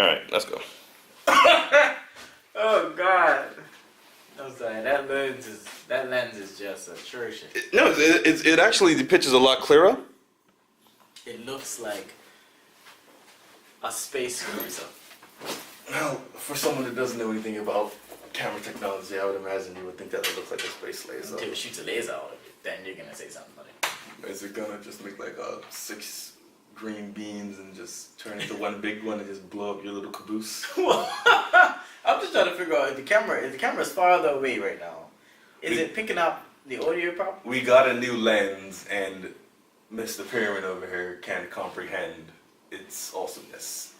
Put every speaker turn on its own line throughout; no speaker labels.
All right, let's go.
Oh God. I'm sorry. That lens is just atrocious.
It actually, the picture's a lot clearer.
It looks like a space cruiser.
Well, for someone that doesn't know anything about camera technology, I would imagine you would think that it looks like a space laser.
Until it shoots a laser out of it, then you're gonna say something about it.
Is it gonna just make like 6 green beans and just turn into one big one and just blow up your little caboose?
I'm just trying to figure out if the camera's farther away right now. Is it picking up the audio properly?
We got a new lens, and Mr. Pyramid over here can't comprehend its awesomeness.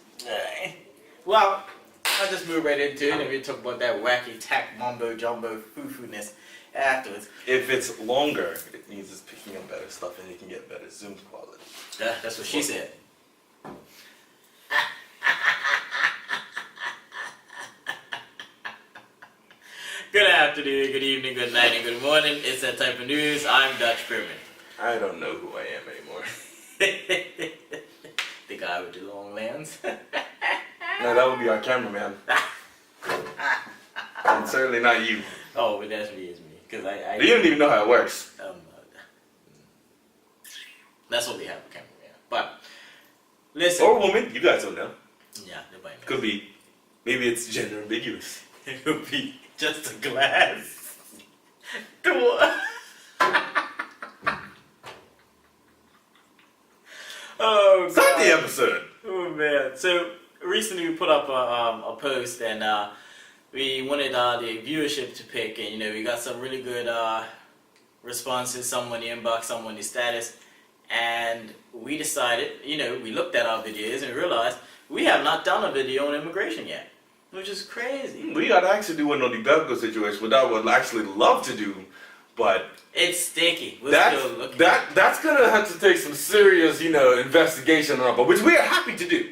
Well, I'll just move right into it and we'll talk about that wacky tack mumbo jumbo foo-foo-ness afterwards.
If it's longer, it means it's picking up better stuff and it can get better zoom quality.
That's what she said. Good afternoon, good evening, good night, and good morning. It's that type of news. I'm Dutch Pyramid.
I don't know who I am anymore.
The guy with the long lens.
No, that would be our cameraman. And certainly not you.
Oh, but that's me, it's me. Because
You don't even know how it works.
That's what we have a cameraman. But, listen.
Or a woman, you guys don't know.
Yeah, nobody knows.
Could be. Maybe it's gender ambiguous.
It could be just a glass door. Oh, God.
Start the episode.
Oh, man. So, recently we put up a post and we wanted the viewership to pick, and we got some really good responses, some on the inbox, some on the status, and we decided, we looked at our videos and realized we have not done a video on immigration yet, which is crazy.
We gotta actually do one on the biblical situation, which I would actually love to do, but
it's sticky.
That's gonna have to take some serious, investigation on, but which we are happy to do.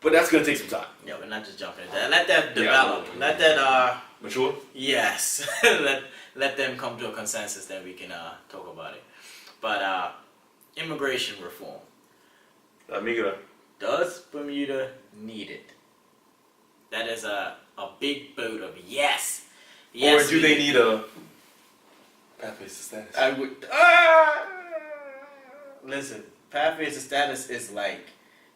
But that's gonna take some time.
Yeah, we're not just jumping into that. Let that develop. Let that
mature.
Yes. let them come to a consensus, then we can talk about it. But immigration reform.
Amiga.
Does Bermuda need it? That is a big vote of yes. Yes.
Or do they need a pathways to status?
I would. Listen, pathways to status is like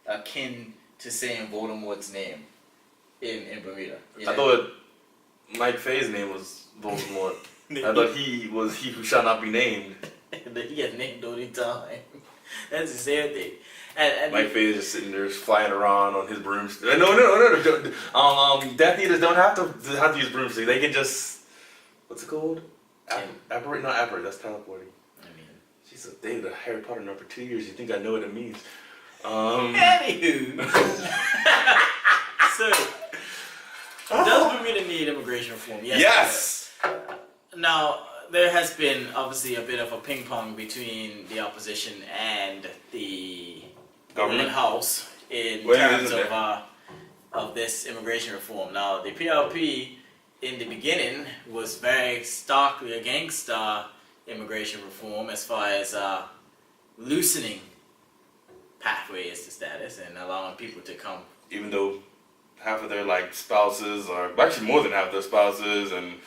akin to saying Voldemort's name in Bermuda.
I thought Mike Faye's name was Voldemort. I thought he was he who shall not be named.
He gets named all the time. That's the same thing. And
Mike Faye is just sitting there flying around on his broomstick. No. Death Eaters don't have to use broomstick. They can just, what's it called? Apparate? Not apparate. That's teleporting.
I mean,
she's a dated a Harry Potter number 2 years. You think I know what it means?
Anywho. So, does Bermuda need immigration reform?
Yes.
Now, there has been obviously a bit of a ping pong between the opposition and the government house in terms of this immigration reform. Now, the PLP in the beginning was very starkly against immigration reform as far as loosening pathways to status and allowing people to come.
Even though half of their spouses, or actually more than half their spouses, and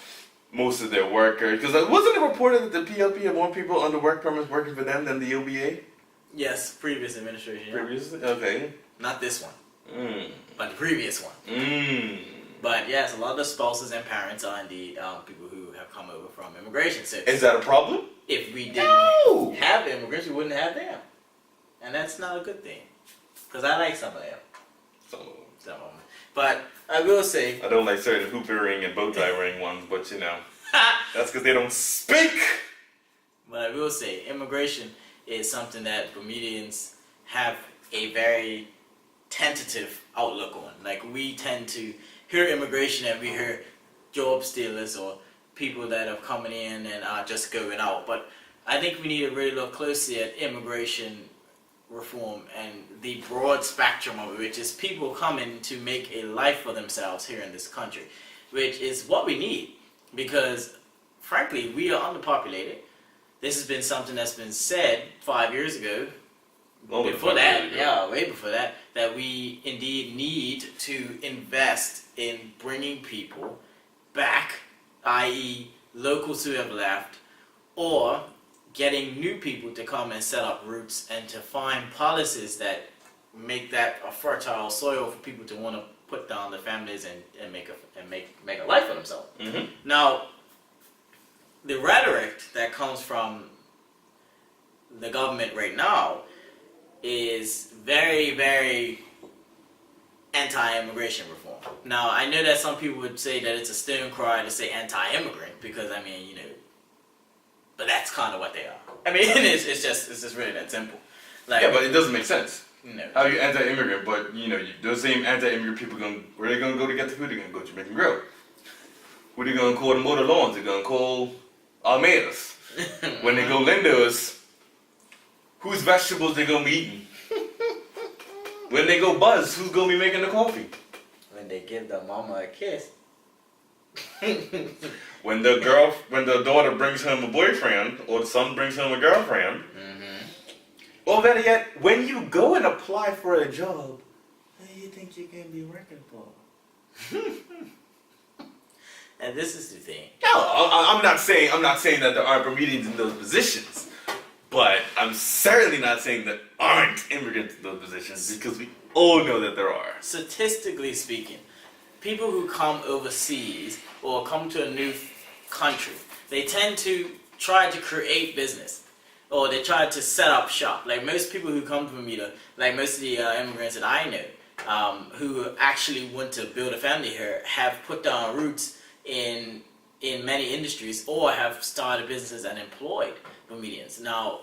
most of their workers, because wasn't it reported that the PLP had more people under work permits working for them than the OBA?
Yes, previous administration.
Previously? Okay.
Not this one, but the previous one. But yes, a lot of the spouses and parents are indeed people who have come over from immigration. So
is that a problem?
If we didn't have immigrants, we wouldn't have them. And that's not a good thing. Because I like some of them.
Some of them.
But I will say,
I don't like certain hoop earring and bow tie wearing ones, but that's because they don't speak.
But I will say, immigration is something that Bermudians have a very tentative outlook on. Like, we tend to hear immigration and we hear job stealers or people that are coming in and are just going out. But I think we need to really look closely at immigration reform and the broad spectrum of it, which is people coming to make a life for themselves here in this country, which is what we need, because frankly we are underpopulated. This has been something that's been said 5 years ago before that, yeah, way before that, that we indeed need to invest in bringing people back, i.e., locals who have left, or getting new people to come and set up roots and to find policies that make that a fertile soil for people to want to put down their families and make a life for themselves.
Mm-hmm.
Now, the rhetoric that comes from the government right now is very, very anti-immigration reform. Now, I know that some people would say that it's a stone cry to say anti-immigrant because, I mean, but that's kind of what they are. I mean, it's just really that simple. Like,
yeah, but it doesn't make sense.
No.
How are you anti-immigrant, but those same anti-immigrant people where they gonna go to get the food? They're gonna go to Jamaican Grill. Who they gonna call the motor lawns? They're gonna call Almeida's. When they go Lindo's, whose vegetables they gonna be eating? When they go Buzz, who's gonna be making the coffee?
When they give the mama a kiss.
When the daughter brings home a boyfriend, or the son brings home a girlfriend, or better yet, when you go and apply for a job, who do you think you're gonna be working for?
And this is the thing.
No, I'm not saying that there aren't Bermudians in those positions, but I'm certainly not saying that aren't immigrants in those positions, because we all know that there are.
Statistically speaking, people who come overseas or come to a new country, they tend to try to create business, or they try to set up shop. Like most people who come to Bermuda, like most of the immigrants that I know, who actually want to build a family here, have put down roots in many industries or have started businesses and employed Bermudians. Now,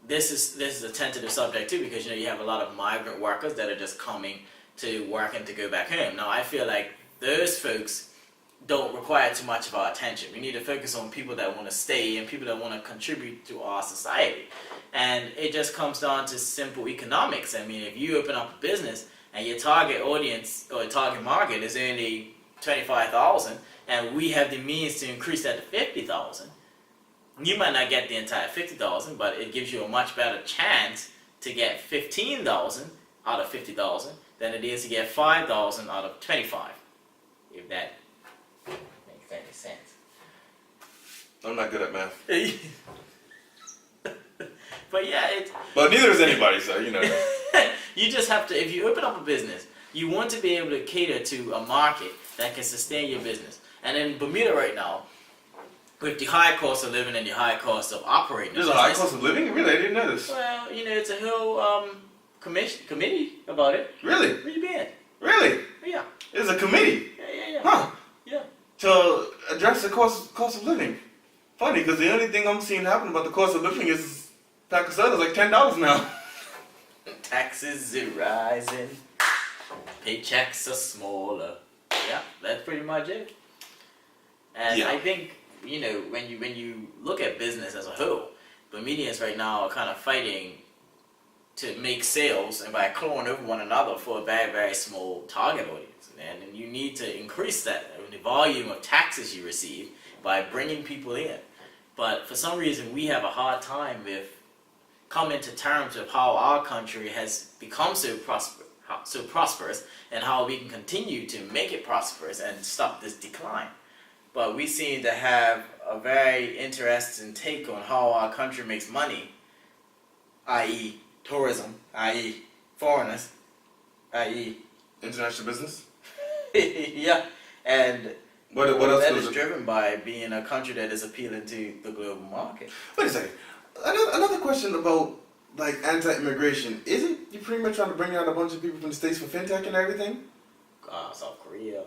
this is a tentative subject too, because you have a lot of migrant workers that are just coming to work and to go back home. Now, I feel like those folks don't require too much of our attention. We need to focus on people that want to stay and people that want to contribute to our society. And it just comes down to simple economics. I mean, if you open up a business and your target audience or target market is only 25,000, and we have the means to increase that to 50,000, you might not get the entire 50,000, but it gives you a much better chance to get 15,000 out of 50,000 than it is to get 5,000 out of 25. If that makes any sense.
I'm not good at math.
But yeah,
But neither is anybody, so
you just have to, if you open up a business, you want to be able to cater to a market that can sustain your business. And in Bermuda right now, with the high cost of living and the high cost of operating
There's a high cost of living? Really? I didn't know this.
Well, it's a whole committee about it.
Really?
Where you been?
Really?
Yeah.
There's a committee?
Yeah.
Huh.
Yeah.
To address the cost of living. Funny, because the only thing I'm seeing happen about the cost of living is pack of soda's like $10 now.
Taxes are rising. Paychecks are smaller. Yeah, that's pretty much it. And
Yeah.
I think, when you look at business as a whole, Bermudians right now are kind of fighting to make sales and by clawing over one another for a very, very small target audience. And you need to increase that, the volume of taxes you receive by bringing people in. But for some reason, we have a hard time with coming to terms with how our country has become so prosperous and how we can continue to make it prosperous and stop this decline. But we seem to have a very interesting take on how our country makes money, i.e. tourism, i.e. foreigners, i.e.
International business?
Yeah, and
What else
that
goes
is driven by being a country that is appealing to the global market.
Wait a second. Another question about like anti-immigration. Isn't you pretty much trying to bring out a bunch of people from the States for fintech and everything?
South Korea.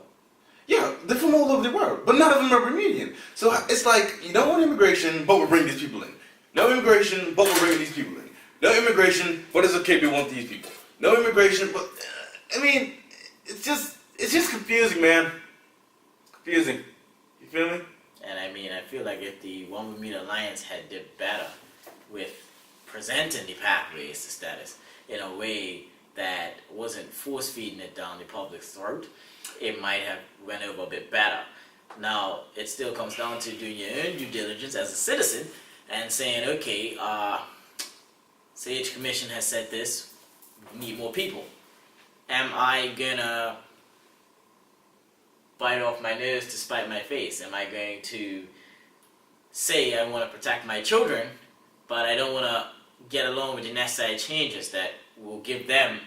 Yeah, they're from all over the world, but none of them are Bermudian. So it's like, you don't want immigration, but we're bringing these people in. No immigration, but we're bringing these people in. No immigration, but it's okay, we want these people. No immigration, but it's just confusing, man. Confusing. You feel me?
And I feel like if the One Bermuda Alliance had did better with presenting the pathways to status in a way that wasn't force-feeding it down the public's throat, it might have went over a bit better. Now, it still comes down to doing your own due diligence as a citizen and saying, okay, Sage Commission has said this. We need more people. Am I gonna bite off my nose to spite my face? Am I going to say I want to protect my children, but I don't want to get along with the necessary changes that will give them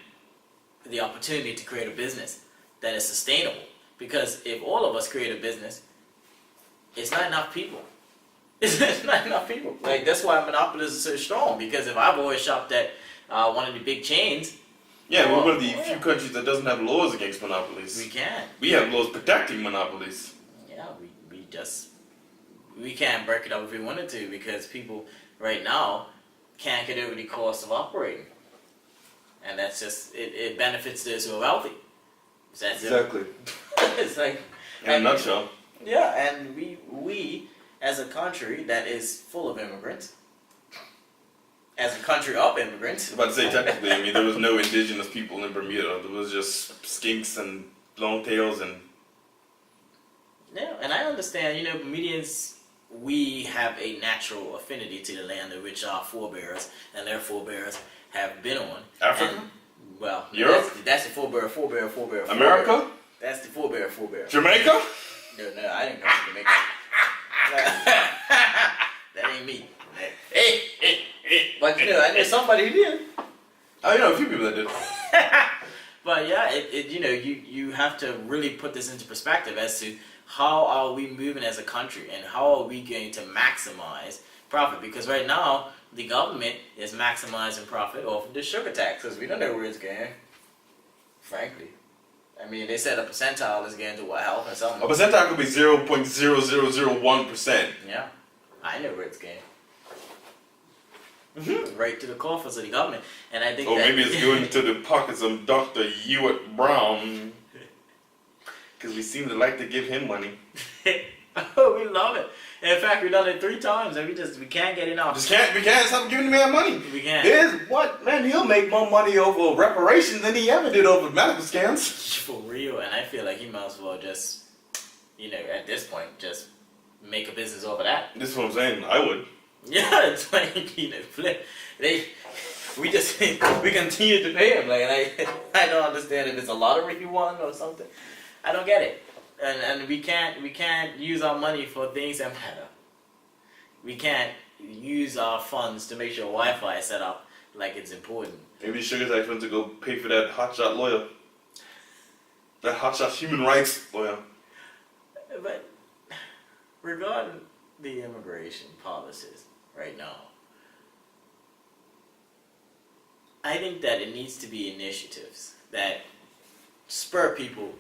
the opportunity to create a business that is sustainable? Because if all of us create a business, it's not enough people. It's not enough people. Like, that's why monopolies are so strong, because if I've always shopped at one of the big chains.
Yeah, we're one of the few countries that doesn't have laws against monopolies.
We can.
We have laws protecting monopolies.
Yeah, we can't break it up if we wanted to, because people right now can't get over the cost of operating. And that's just, it benefits those who are wealthy. That's
Exactly.
It's like,
In a nutshell.
yeah, and we as a country that is full of immigrants, as a country of immigrants.
I was about to say, technically, I mean, there was no indigenous people in Bermuda. There was just skinks and longtails and...
Yeah, and I understand, you know, Bermudians, we have a natural affinity to the land in which our forebears and their forebears have been on.
Africa?
And, well,
Europe?
that's the forebear.
America?
That's the forebear.
Jamaica?
No, I didn't go to Jamaica. That ain't me. Hey. But you know, I know somebody who did.
I know a few people that did.
But yeah, you know, you have to really put this into perspective as to how are we moving as a country and how are we going to maximize profit? Because right now, the government is maximizing profit off of the sugar tax, because we don't know where it's going, frankly. I mean, they said a percentile is going to what, health and something.
A percentile could be 0.0001%.
Yeah, I know where it's going. Right to the coffers of the government. And I think
Or
that,
maybe it's going to the pockets of Dr. Hewitt Brown. Because we seem to like to give him money.
Oh, we love it. In fact, we've done it 3 times and we can't get enough.
We can't stop giving the man money.
We can't.
Here's what, man, he'll make more money over reparations than he ever did over medical scans.
For real, and I feel like he might as well just, you know, at this point, just make a business over that.
This is what I'm saying, I would.
Yeah, it's like, you know, we continue to pay him. Like, I don't understand if it's a lottery he won or something. I don't get it. And we can't use our money for things that matter. We can't use our funds to make sure Wi-Fi is set up like it's important.
Maybe the sugar tax went to go pay for that hotshot lawyer. That hotshot human rights lawyer.
But regarding the immigration policies right now, I think that it needs to be initiatives that spur people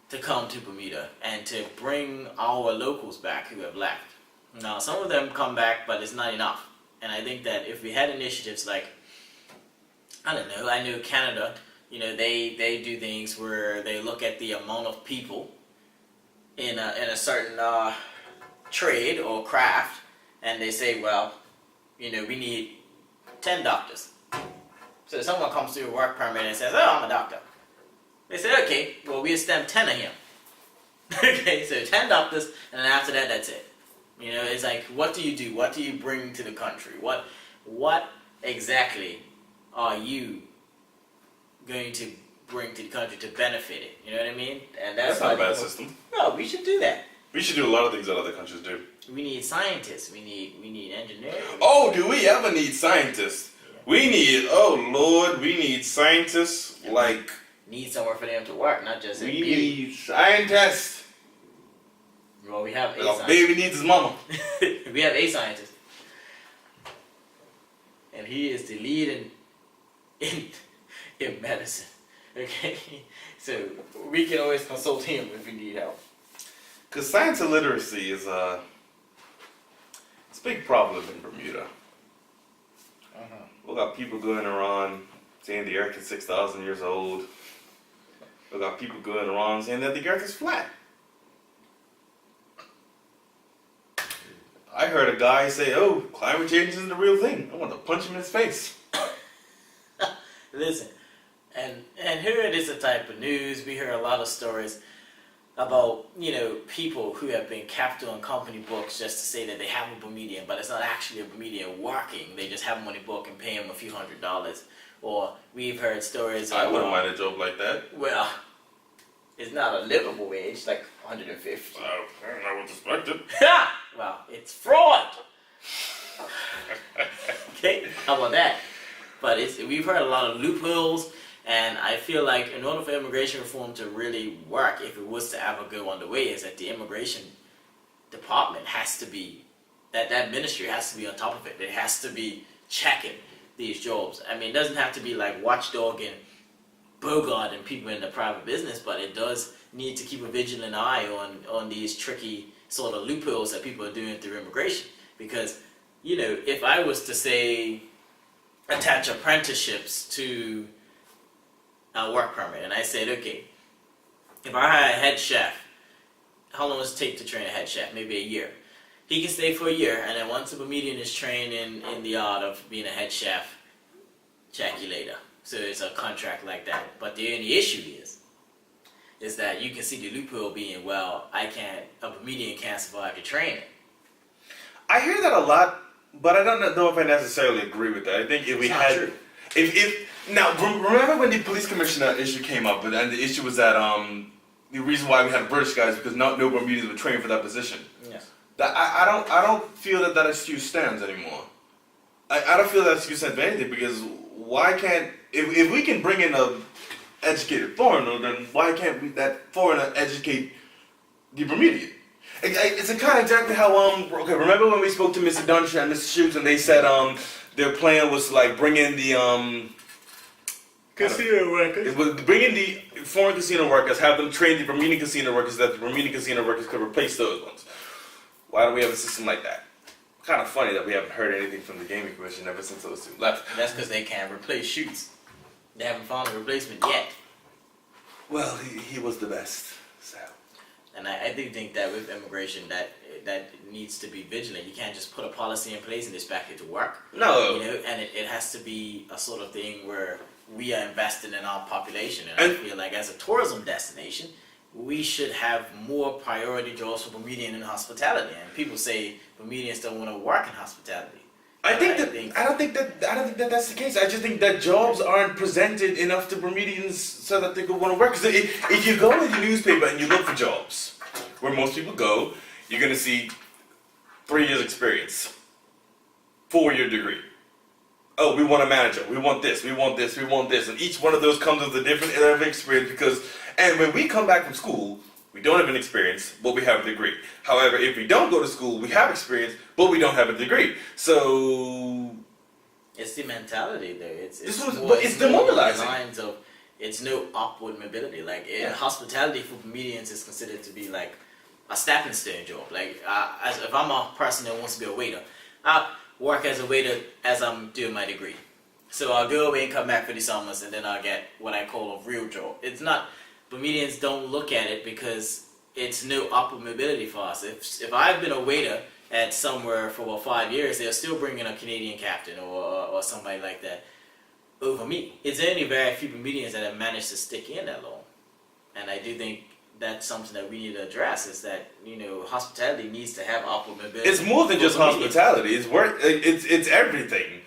to come to Bermuda and to bring our locals back who have left. Now, some of them come back, but it's not enough. And I think that if we had initiatives like, I don't know, I know Canada, you know, they do things where they look at the amount of people in a certain trade or craft, and they say, well, you know, we need 10 doctors. So someone comes through a work permit and says, oh, I'm a doctor. They say, okay, well, we'll stamp 10 of him. Okay, so 10 doctors, and then after that, that's it. You know, it's like, what do you do? What do you bring to the country? What exactly are you going to bring to the country to benefit it? You know what I mean? And
That's not a bad system.
No, we should do that.
We should do a lot of things that other countries do.
We need scientists. We need engineers.
Oh, do we ever need scientists?
Yeah.
We need scientists like...
Need somewhere for them to work, not just in
We
beauty.
need scientists.
Well, we have a
Like a
scientist.
baby needs his mama.
We have a scientist. And he is the lead in medicine. Okay? So we can always consult him if we need help.
Because science illiteracy is it's a big problem in Bermuda. We got people going around saying the earth is 6,000 years old. We got people going around saying that the earth is flat. I heard a guy say, oh, climate change isn't the real thing. I want to punch him in his face.
Listen, and here it is a type of news. We hear a lot of stories about, people who have been capital and company books just to say that they have a Bermudian, but it's not actually a Bermudian working. They just have him on the book and pay him a few $100s. Or we've heard stories of...
I wouldn't mind a job like that.
Well, it's not a livable wage, like 150.
I would expect it.
Well, it's fraud. Okay, how about that? But we've heard a lot of loopholes, and I feel like in order for immigration reform to really work, if it was to ever go underway, is that the immigration department has to be, that ministry has to be on top of it. It has to be checking these jobs. I mean, it doesn't have to be like watchdog and bogart and people in the private business, but it does need to keep a vigilant eye on these tricky sort of loopholes that people are doing through immigration. Because, if I was to say attach apprenticeships to a work permit, and I said, okay, if I hire a head chef, how long does it take to train a head chef? Maybe a year. He can stay for a year, and then once a Bermudian is trained in the art of being a head chef, check you later. So it's a contract like that. But the only issue is that you can see the loophole being, well, a Bermudian can't survive the training.
I hear that a lot, but I don't know if I necessarily agree with that. I think if we had...
True.
Now, remember when the police commissioner issue came up, and the issue was that the reason why we had British guys because no Bermudians were trained for that position.
Yes.
That I don't feel that excuse stands anymore. I don't feel that excuse stands for anything because why can't if we can bring in a educated foreigner, then why can't that foreigner educate the Bermudian? It's a kind of exactly how okay. Remember when we spoke to Mr. Dunsh and Mr. Shoots and they said their plan was to like bring in the
casino workers.
It was bring in the foreign casino workers, have them train the Bermudian casino workers, that the Bermudian casino workers could replace those ones. Why do we have a system like that? Kind of funny that we haven't heard anything from the Gaming Commission ever since those two left.
That's because they can't replace Shoots. They haven't found a replacement yet.
Well, he was the best. So.
And I do think that with immigration, that needs to be vigilant. You can't just put a policy in place and expect it to work.
No.
And it has to be a sort of thing where we are investing in our population. And I feel like as a tourism destination, we should have more priority jobs for Bermudian in hospitality. And people say Bermudians don't want to work in hospitality.
I don't think that that's the case. I just think that jobs aren't presented enough to Bermudians so that they could want to work. Because if you go to the newspaper and you look for jobs, where most people go, you're gonna see 3 years experience, 4-year degree. Oh, we want a manager. We want this. We want this. We want this. And each one of those comes with a different area of experience and when we come back from school, we don't have an experience, but we have a degree. However, if we don't go to school, we have experience, but we don't have a degree. So
it's the mentality there. It's
demoralizing.
Lines of it's no upward mobility. Like hospitality for Bermudians is considered to be like a stepping stone job. Like if I'm a person that wants to be a waiter, I work as a waiter as I'm doing my degree. So I'll go away and come back for the summers, and then I'll get what I call a real job. It's not. Bermudians don't look at it because it's no upward mobility for us. If I've been a waiter at somewhere for about 5 years, they'll still bring in a Canadian captain or somebody like that over me. It's only very few Bermudians that have managed to stick in that long. And I do think that's something that we need to address is that, hospitality needs to have upward mobility.
It's more than just hospitality. It's everything.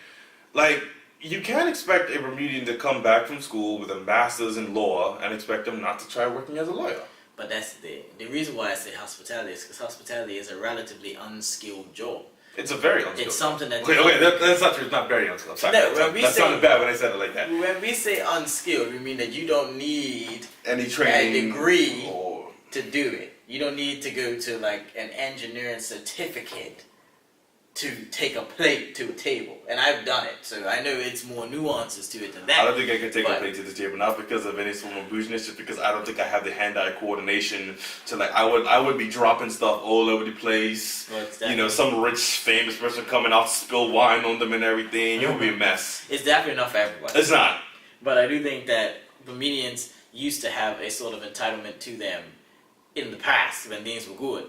Like, you can't expect a Bermudian to come back from school with a master's in law and expect them not to try working as a lawyer.
But that's the reason why I say hospitality is because hospitality is a relatively unskilled job.
It's a very unskilled.
It's something that.
Okay, that's not true. It's not very unskilled. Sorry, that sounded bad when I said it like that.
When we say unskilled, we mean that you don't need
any training,
a degree to do it. You don't need to go to like an engineering certificate to take a plate to a table, and I've done it, so I know it's more nuances to it than that.
I don't think I can take a plate to the table, not because of any form of bouginess, just because I don't think I have the hand-eye coordination to like. I would be dropping stuff all over the place. Well, some rich famous person coming out to spill wine on them and everything. It would be a mess.
It's definitely not for everybody.
It's not.
But I do think that Bermudians used to have a sort of entitlement to them in the past when things were good.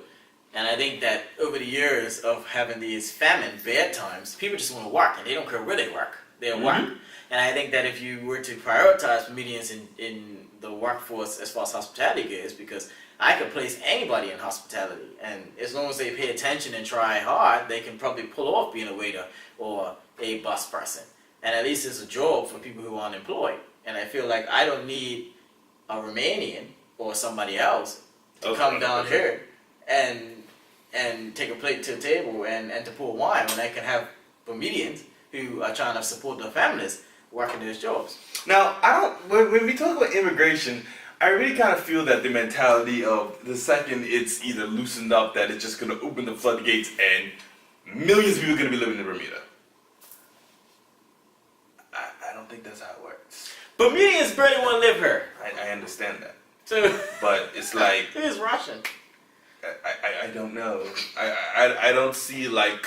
And I think that over the years of having these famine, bad times, people just want to work, and they don't care where they work. They'll work. And I think that if you were to prioritize Bermudians in the workforce as far as hospitality goes, because I could place anybody in hospitality, and as long as they pay attention and try hard, they can probably pull off being a waiter or a bus person. And at least it's a job for people who are unemployed. And I feel like I don't need a Romanian or somebody else to come down here and take a plate to the table and to pour wine when I can have Bermudians who are trying to support their families working those jobs.
Now, when we talk about immigration, I really kind of feel that the mentality of the second it's either loosened up, that it's just going to open the floodgates and millions of people are going to be living in Bermuda. I don't think that's how it works.
Bermudians barely want to live here.
I understand that.
So,
but it's like...
It is Russian.
I don't know. I don't see like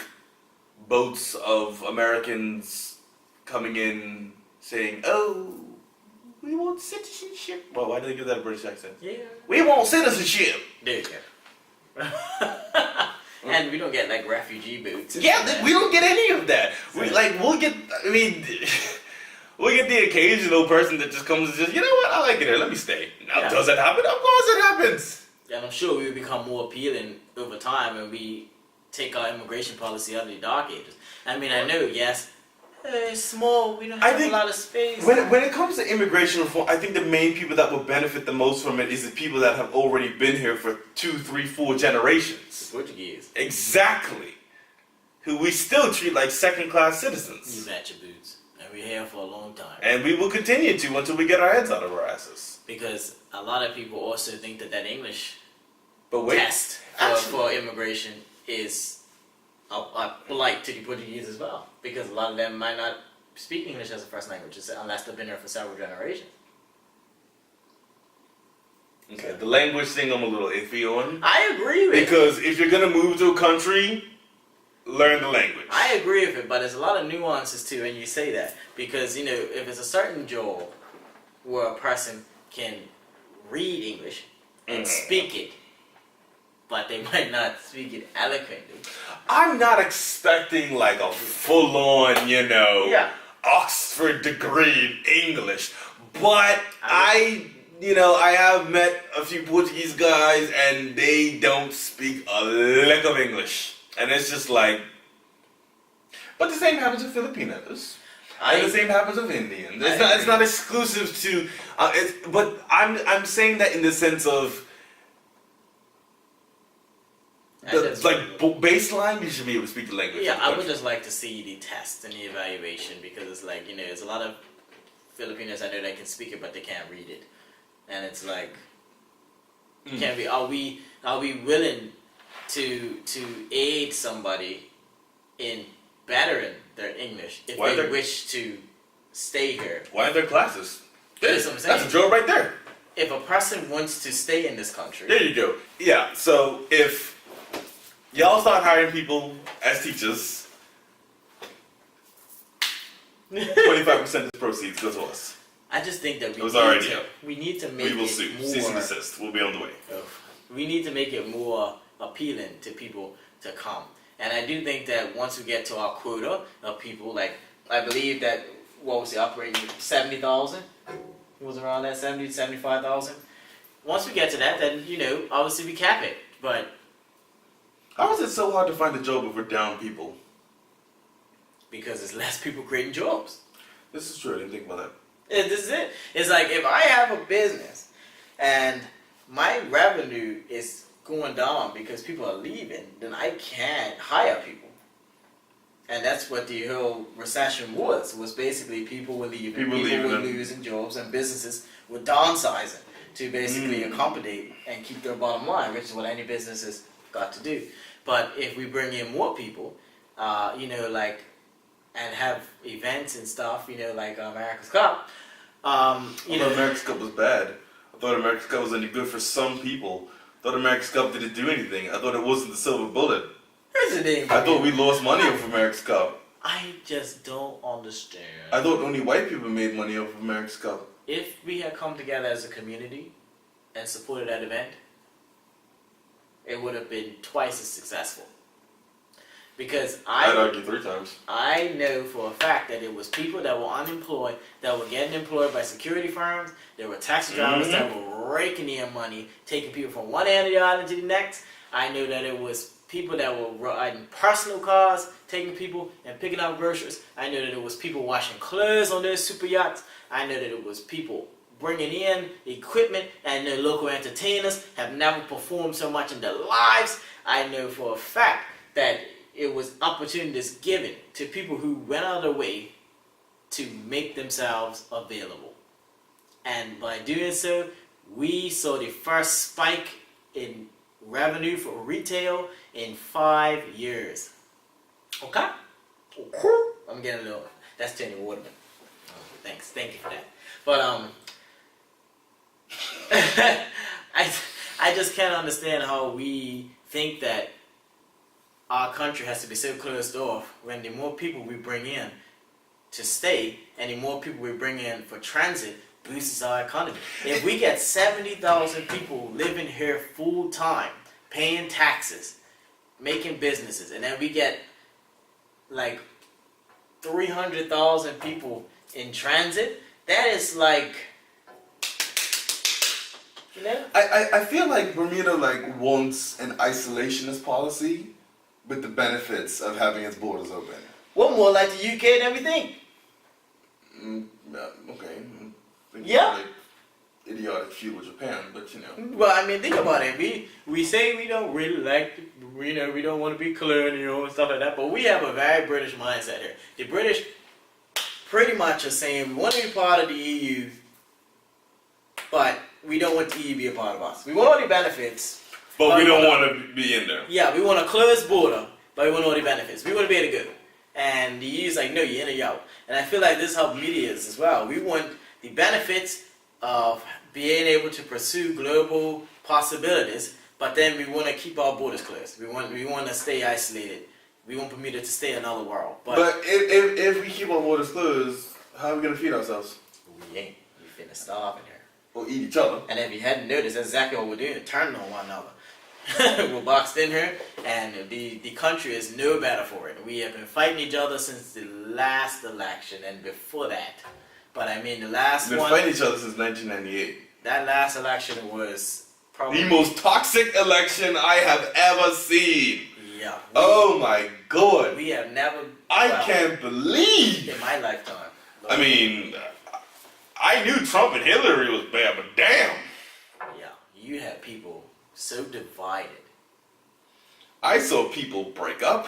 boats of Americans coming in saying, "Oh, we want citizenship." Well, why did they give that a British accent?
Yeah.
We want citizenship.
There you go. And we don't get like refugee boats.
Yeah, we don't get any of that. We'll get. I mean, we'll get the occasional person that just comes and just, you know what, I like it here. Let me stay. Now, does that happen? Of course, it happens.
And I'm sure we will become more appealing over time when we take our immigration policy out of the dark ages. I mean, I know, yes, it's small, we don't have a lot of space.
When it comes to immigration reform, I think the main people that will benefit the most from it is the people that have already been here for 2, 3, 4 generations.
The Portuguese.
Exactly. Who we still treat like second-class citizens.
You bet your boots. And we're here for a long time.
And we will continue to until we get our heads out of our asses.
Because a lot of people also think that English
test
for immigration is a blight to the Portuguese as well. Because a lot of them might not speak English as a first language unless they've been here for several generations.
Okay, the language thing I'm a little iffy on.
I agree with it.
Because if you're going to move to a country, learn the language.
I agree with it, but there's a lot of nuances too when you say that. Because, you know, if it's a certain job where a person can read English and speak it, but they might not speak it eloquently.
I'm not expecting like a full-on, Oxford degree in English, but I have met a few Portuguese guys and they don't speak a lick of English. And it's just like, but the same happens with Filipinos. And the same happens with Indians. It's not exclusive to, but I'm saying that in the sense of, baseline, you should be able to speak the language.
Yeah, I would just like to see the test and the evaluation, because it's like, there's a lot of Filipinos I know that can speak it, but they can't read it. And it's like, are we willing to aid somebody in bettering their English if they wish to stay here?
Why aren't there classes?
That's what I'm saying.
That's a job right there. If
a person wants to stay in this country.
There you go. Yeah, so if y'all start hiring people as teachers, 25% of the proceeds goes to us.
I just think that we need to make it more...
We will sue. Cease and desist. We'll be on the way.
We need to make it more appealing to people to come. And I do think that once we get to our quota of people, like, I believe that, what was the operating, 70,000? It was around that, 70, 75,000. Once we get to that, then, obviously we cap it. But
how is it so hard to find a job if we're down people?
Because there's less people creating jobs.
This is true. I didn't think about that.
This is it. It's like, if I have a business and my revenue is going down because people are leaving, then I can't hire people. And that's what the whole recession was basically people were leaving, people were losing jobs, and businesses were downsizing to basically accommodate and keep their bottom line, which is what any business has got to do. But if we bring in more people, and have events and stuff, like America's Cup.
I thought America's Cup was bad. I thought America's Cup was only good for some people. I thought America's Cup didn't do anything. I thought it wasn't the silver bullet. I thought we lost money off America's Cup.
I just don't understand.
I thought only white people made money off of America's Cup.
If we had come together as a community and supported that event, it would have been twice as successful. Because
I'd argue 3 times.
I know for a fact that it was people that were unemployed that were getting employed by security firms. There were taxi drivers that were raking in money, taking people from one end of the island to the next. I know that it was people that were riding personal cars, taking people and picking up groceries. I know that it was people washing clothes on their super yachts. I know that it was people bringing in equipment, and the local entertainers have never performed so much in their lives. I know for a fact that it was opportunities given to people who went out of their way to make themselves available. And by doing so, we saw the first spike in revenue for retail in 5 years. Okay? I'm getting a little, that's Jenny Waterman. Thanks, thank you for that. But I just can't understand how we think that our country has to be so closed off when the more people we bring in to stay and the more people we bring in for transit boosts our economy. If we get 70,000 people living here full time, paying taxes, making businesses, and then we get like 300,000 people in transit, that is like, you know?
I feel like Bermuda like wants an isolationist policy with the benefits of having its borders open.
We're more like the UK than we think.
Okay.
Yeah.
Like idiotic feudal Japan, but you know.
Well, I mean, think about it. We say we don't really like, we don't want to be colonial and stuff like that, but we have a very British mindset here. The British pretty much are saying we want to be part of the EU, but we don't want the EU to be a part of us. We want all the benefits.
But we don't want to be in there.
Yeah, we want a closed border, but we want all the benefits. We want to be able to go. And the EU's like, no, you're in or you're out. And I feel like this helps media as well. We want the benefits of being able to pursue global possibilities, but then we want to keep our borders closed. We want to stay isolated. We want Bermuda to stay another world.
But if we keep our borders closed, how are we going to feed ourselves?
We ain't. We finna starve in here.
Or eat each other.
And if you hadn't noticed, that's exactly what we're doing, turning on one another. We're boxed in here, and the country is no better for it. We have been fighting each other since the last election and before that. But I mean, the last one...
We've been fighting each other since 1998.
That last election was probably...
the most toxic election I have ever seen.
Yeah.
Oh my God.
We have never...
I can't believe...
In my lifetime.
I mean, I knew Trump and Hillary was bad, but damn.
Yeah, you had people so divided.
I saw people break up.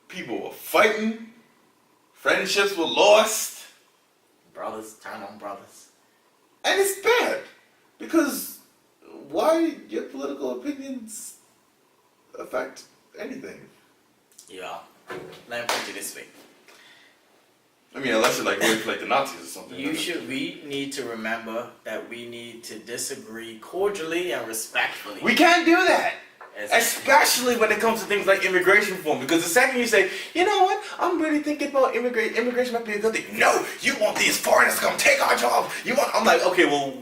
People were fighting. Friendships were lost.
Brothers turn on brothers.
And it's bad. Because why your political opinions affect anything?
Yeah. Let me put it this way.
I mean, unless you're like the Nazis or something.
We need to remember that we need to disagree cordially and respectfully.
We can't do that. Especially when it comes to things like immigration reform. Because the second you say, you know what, I'm really thinking about immigration might be a good thing. No, you want these foreigners to come take our job. I'm like, okay, well,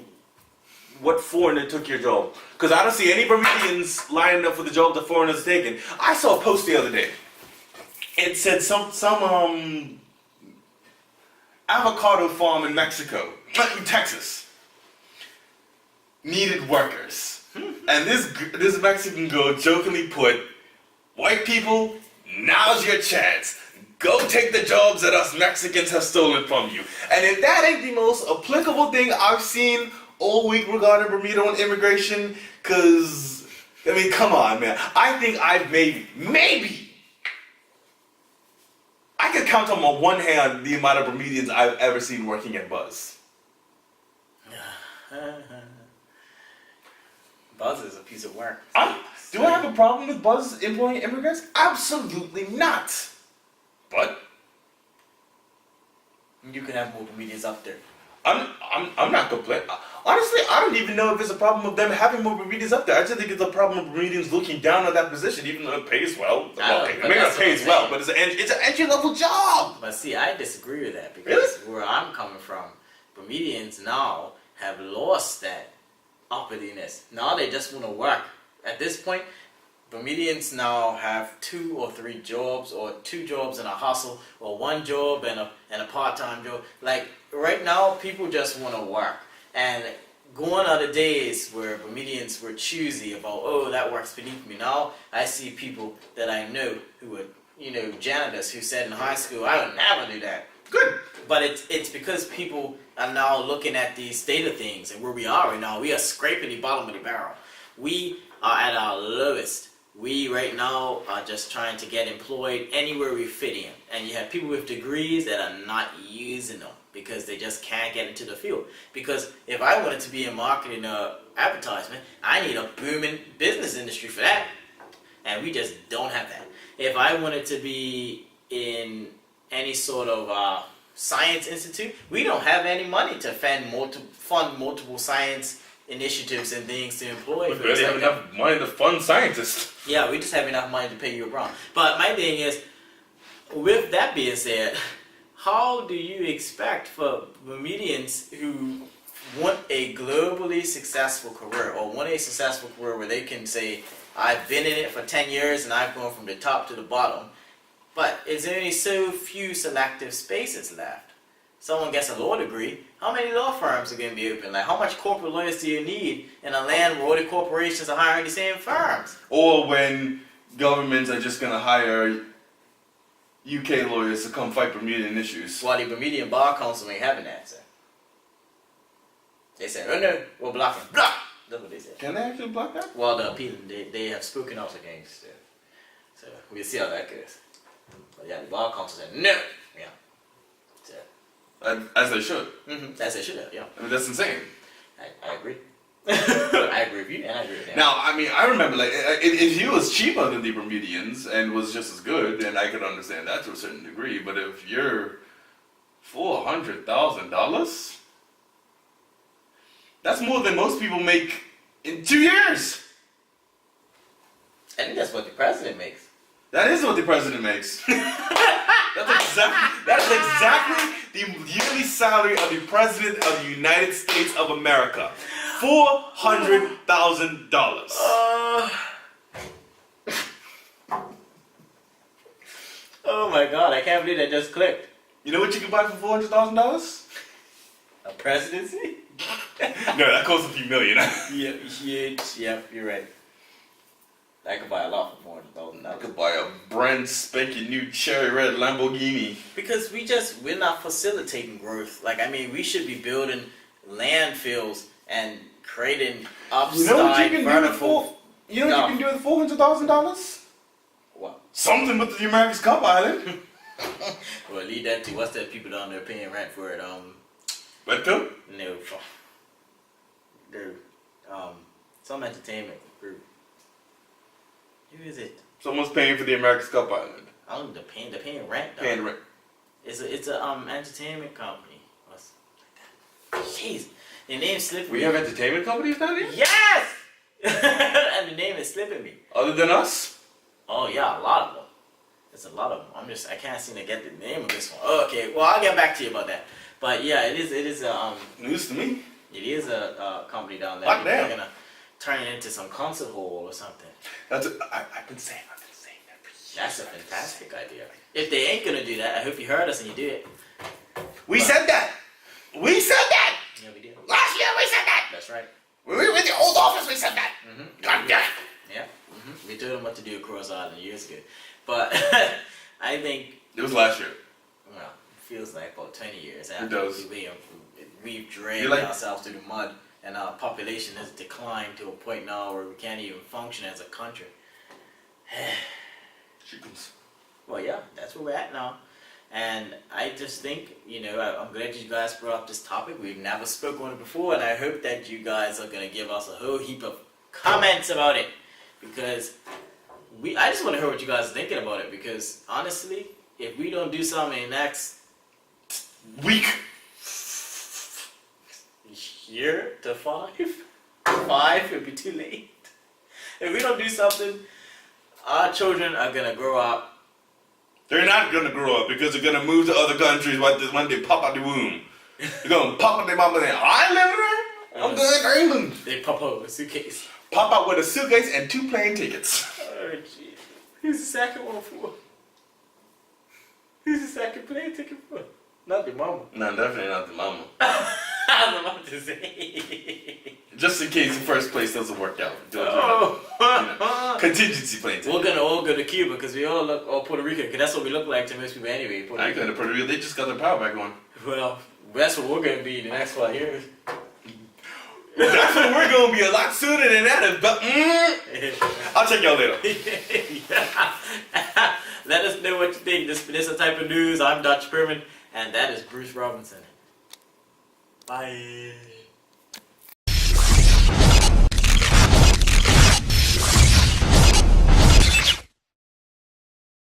what foreigner took your job? Because I don't see any Bermudians lining up for the job the foreigners are taking. I saw a post the other day. It said some avocado farm in Texas, needed workers. And this Mexican girl jokingly put, white people, now's your chance. Go take the jobs that us Mexicans have stolen from you. And if that ain't the most applicable thing I've seen all week regarding Bermuda on immigration, because, I mean, come on, man. I think I've maybe, I could count on my one hand the amount of Bermudians I've ever seen working at Buzz.
Buzz is a piece of work.
Do I have a problem with Buzz employing immigrants? Absolutely not. But
you can have more Bermudians up there.
I'm not complaining. Honestly, I don't even know if it's a problem of them having more Bermudians up there. I just think it's a problem of Bermudians looking down on that position, even though it pays well. Okay, maybe not pays well, but it's an entry-level job.
But see, I disagree with that because where I'm coming from, Bermudians now have lost that uppityness. Now they just want to work. At this point, Bermudians now have 2 or 3 jobs, or 2 jobs and a hustle, or 1 job and a part-time job. Like right now, people just want to work. And gone are the days where Bermudians were choosy about, oh, that works beneath me. Now I see people that I know who are, janitors who said in high school, I would never do that.
Good.
But it's because people are now looking at the state of things and where we are right now. We are scraping the bottom of the barrel. We are at our lowest. We right now are just trying to get employed anywhere we fit in. And you have people with degrees that are not using them because they just can't get into the field. Because if I wanted to be in marketing or advertisement, I need a booming business industry for that. And we just don't have that. If I wanted to be in any sort of science institute, we don't have any money to fund multiple science initiatives and things to employ.
We barely have enough money to fund scientists.
Yeah, we just have enough money to pay you around. But my thing is, with that being said, how do you expect for Bermudians who want a globally successful career, or want a successful career where they can say, I've been in it for 10 years and I've gone from the top to the bottom, but is there only so few selective spaces left? Someone gets a law degree, how many law firms are going to be open? Like, how much corporate lawyers do you need in a land where all the corporations are hiring the same firms?
Or when governments are just going to hire UK lawyers to come fight Bermudian issues.
Well, the Bermudian Bar Council ain't having that, sir. They said, oh no, we're blocking. Block! That's what they said.
Can they actually block that?
Well, the appealing, they have spoken out against it. So, we'll see how that goes. But yeah, the Bar Council said, no! Yeah. So,
as they should.
as they should have, yeah.
I mean, that's insane.
I agree. I agree with you, and I agree with them.
Now, I mean, I remember, like, if he was cheaper than the Bermudians and was just as good, then I could understand that to a certain degree. But if you're $400,000, that's more than most people make in 2 years.
I think that's what the president makes.
That is what the president makes. That is exactly the yearly salary of the president of the United States of America. $400,000.
Oh my God! I can't believe that just clicked.
You know what you can buy for $400,000?
A presidency?
No, that costs a few million.
Yeah, huge. Yep, you're right. I could buy a lot for $400,000.
I could buy a brand spanking new cherry red Lamborghini.
Because we're not facilitating growth. Like, I mean, we should be building landfills and creating upside
You know what you can
vertical.
do with $400,000?
What?
Something with the America's Cup Island.
Well, lead that to what's that people down there paying rent for it?
What too?
No, dude. Some entertainment group. Who is it?
Someone's paying for the America's Cup Island.
I don't know. They're paying rent. Though.
Paying rent.
It's a entertainment company. What's like that? Jeez, the name's slipping.
We have entertainment companies down here?
Yes. And the name is slipping me.
Other than us?
Oh yeah, a lot of them. There's a lot of them. I can't seem to get the name of this one. Oh, okay, well I'll get back to you about that. But yeah, it is
News to me.
it is a company down there.
Hot damn.
They're gonna turn it into some concert hall or something.
I've been saying that for years.
That's a fantastic idea. If they ain't gonna do that, I hope you heard us and you do it.
We said that. We said that.
Yeah, we did.
Last year we said that.
That's right.
When we were in the old office, we said that. God damn it.
Yeah. We told them what to do across Ireland years ago. But I think,
It was last year.
well, it feels like about 20 years
It
after
does.
we've dragged
You're like-
ourselves through the mud, and our population has declined to a point now where we can't even function as a country.
Chickens.
Well, yeah, that's where we're at now. And I just think, I'm glad you guys brought up this topic. We've never spoken on it before, and I hope that you guys are going to give us a whole heap of comments about it. Because I just want to hear what you guys are thinking about it. Because honestly, if we don't do something in the next
Weak.
year to 5 would be too late. If we don't do something, our children are going to grow up.
They're not gonna grow up because they're gonna move to other countries when they pop out the womb. They're gonna pop out their mama and I live there. I'm going to England.
They pop out with a suitcase.
Pop out with a suitcase and 2 plane tickets.
Oh jeez. Who's the second one for? Who's the second plane ticket for? Not the mama.
No, definitely not the mama.
I was about to say.
Just in case the first place doesn't work out. Contingency plane ticket.
We're gonna all go to Cuba because we all look, or Puerto Rico, because that's what we look like to most people anyway.
I ain't going to Puerto Rico. They just got their power back on.
Well, that's what we're gonna be in the next 5 years.
That's what we're going to be a lot sooner than that. But I'll check y'all later.
Let us know what you think. This is the type of news. I'm Dr. Perman, and that is Bruce Robinson. Bye.